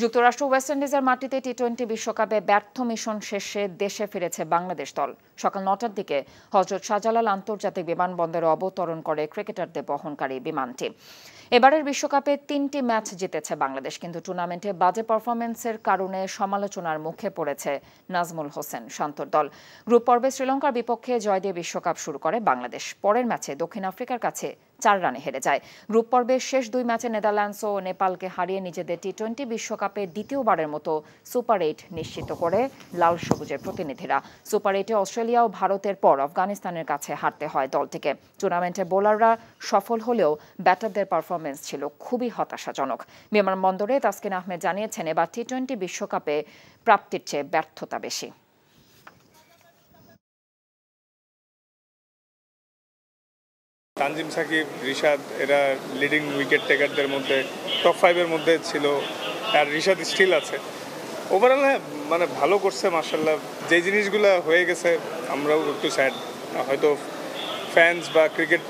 যুক্তরাষ্ট্র ওয়েস্ট ইন্ডিজের মাটিতে টি-20 বিশ্বকাপে ব্যর্থ মিশন শেষে দেশে ফিরেছে বাংলাদেশ দল। সকাল ৯টার দিকে হযরত শাহজালাল আন্তর্জাতিক বিমানবন্দরে অবতরণ করে ক্রিকেটারদের বহনকারী বিমানটি। এবারের বিশ্বকাপে ৩টি ম্যাচ জিতেছে বাংলাদেশ, কিন্তু টুর্নামেন্টে বাজে পারফরম্যান্সের কারণে সমালোচনার মুখে পড়েছে নাজমুল হোসেন শান্তর দল। গ্রুপ পর্বে শ্রীলঙ্কার বিপক্ষে জয় দিয়ে বিশ্বকাপ শুরু করে বাংলাদেশ। পরের ম্যাচে দক্ষিণ আফ্রিকার কাছে ৪ রানে হেরে যায়। গ্রুপ পর্বের শেষ ২ ম্যাচে নেদারল্যান্ডস ও নেপালকে হারিয়ে নিজেদের টি-20 বিশ্বকাপে দ্বিতীয়বারের মতো সুপার ৮ নিশ্চিত করে লাল সবুজের প্রতিনিধিরা। সুপার ৮-এ অস্ট্রেলিয়া ও ভারতের পর আফগানিস্তানের কাছে হারতে হয় দলটিকে। টুর্নামেন্টে বোলাররা সফল হলেও ব্যাটারদের পারফরমেন্স ছিল খুবই হতাশাজনক। বিমানবন্দরে তাসকিন আহমেদ জানিয়েছেন, এবার টি-20 বিশ্বকাপে প্রাপ্তির চেয়ে ব্যর্থতা বেশি। তানজিম সাকিব, রিশাদ এরা লিডিং উইকেট টেকারদের মধ্যে টপ 5-এর মধ্যে ছিল, আর রিশাদ স্টিল আছে। ওভারঅল মানে ভালো করছে মাশাআল্লাহ। যে জিনিসগুলো হয়ে গেছে আমরাও একটু স্যাড, হয়তো ফ্যান্স বা ক্রিকেট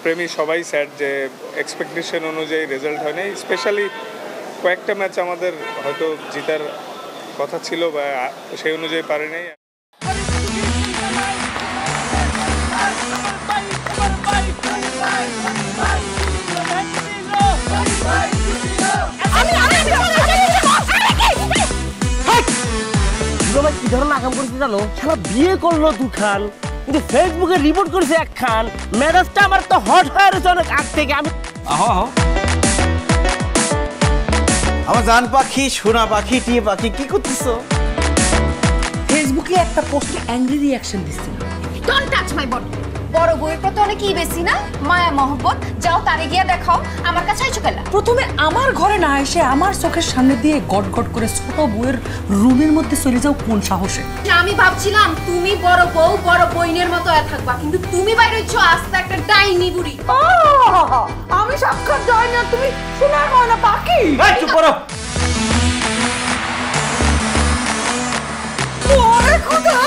প্রেমী সবাই স্যাড যে এক্সপেকটেশন অনুযায়ী রেজাল্ট হয় নাই। স্পেশালি কয়েকটা ম্যাচ আমাদের হয়তো জেতার কথা ছিল বা সেই অনুযায়ী পারে নাই। কি ধরনের আকাম করেছে জানো? শালা বিয়ে করলো দুখান, কিন্তু ফেসবুকে রিপোর্ট করেছে একখান। মেজাজটা আমার তো হট হয়ে রয়েছে অনেক আগ থেকে। আমি আমার জান পাখি, সোনা পাখি, টিয়ে পাখি, কি করতেছো? ফেসবুকে একটা পোস্টে অ্যাংরি রিঅ্যাকশন দিচ্ছিল। Don't touch my body. বড় বউয়ের প্রতি অনেকই বেশি না মায়া মহব্বত? যাও তারে গিয়া দেখাও, আমার কাছে আইছো কেলা? প্রথমে আমার ঘরে না এসে আমার চোখের সামনে দিয়ে গট গট করে ছোট বউয়ের রুমের মধ্যে চলে যাও কোন সাহসে? আমি ভাবছিলাম তুমি বড় বউ বড় বইনের মতো থাকবা, কিন্তু তুমি বাইরে হইছো আস্তে একটা ডাইনি বুড়ি। আমি সাক্ষাৎ ডাইনি আর তুমি সোনার ময়না পাখি। এই চুপ করো। ওরে খোদা,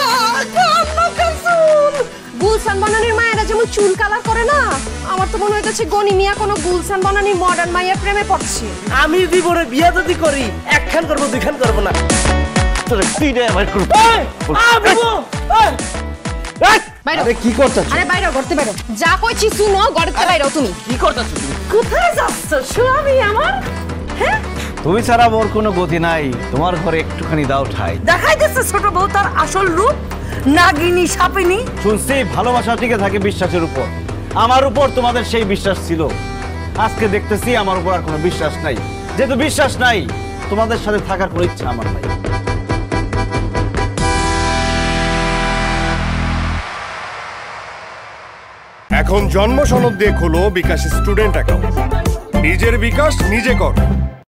কান্না কাসুল। গুলশান বনানীর মায়েরা যেমন চুল কালার করে না, আমার তো মনে হইতেছে গনি মিয়া কোনো গুলশান বনানীর মডার্ন মায়ের প্রেমে পড়ছে। আমি জীবনে বিয়ে যদি করি একখান করবো, দুইখান করবো না। তোরে তিনে আমার করব। আরে কি করতেছ? আরে বাইরে ঘরতে বাইরে। যা কইছি শুনো, ঘরতে বাইরে তুমি। কি করতেছ তুমি? কোথায় যাচ্ছ স্বামী আমার? হ্যাঁ, তুমি ছাড়া মোর কোনো গতি নাই, তোমার ঘরে একটুখানি দাও ঠাই। দেখাইতেছে ছোট বউ তার আসল রূপ, নাগিনী সাপিনী। শুনছি ভালোবাসা টিকে থাকে বিশ্বাসের উপর। আমার উপর তোমাদের সেই বিশ্বাস ছিল, আজকে দেখতেছি আমার উপর আর কোনো বিশ্বাস নাই। যেহেতু বিশ্বাস নাই, তোমাদের সাথে থাকার কোনো ইচ্ছা আমার নাই। এখন জন্ম সনদ দিয়ে খোলো বিকাশ স্টুডেন্ট অ্যাকাউন্ট। নিজের বিকাশ নিজে কর।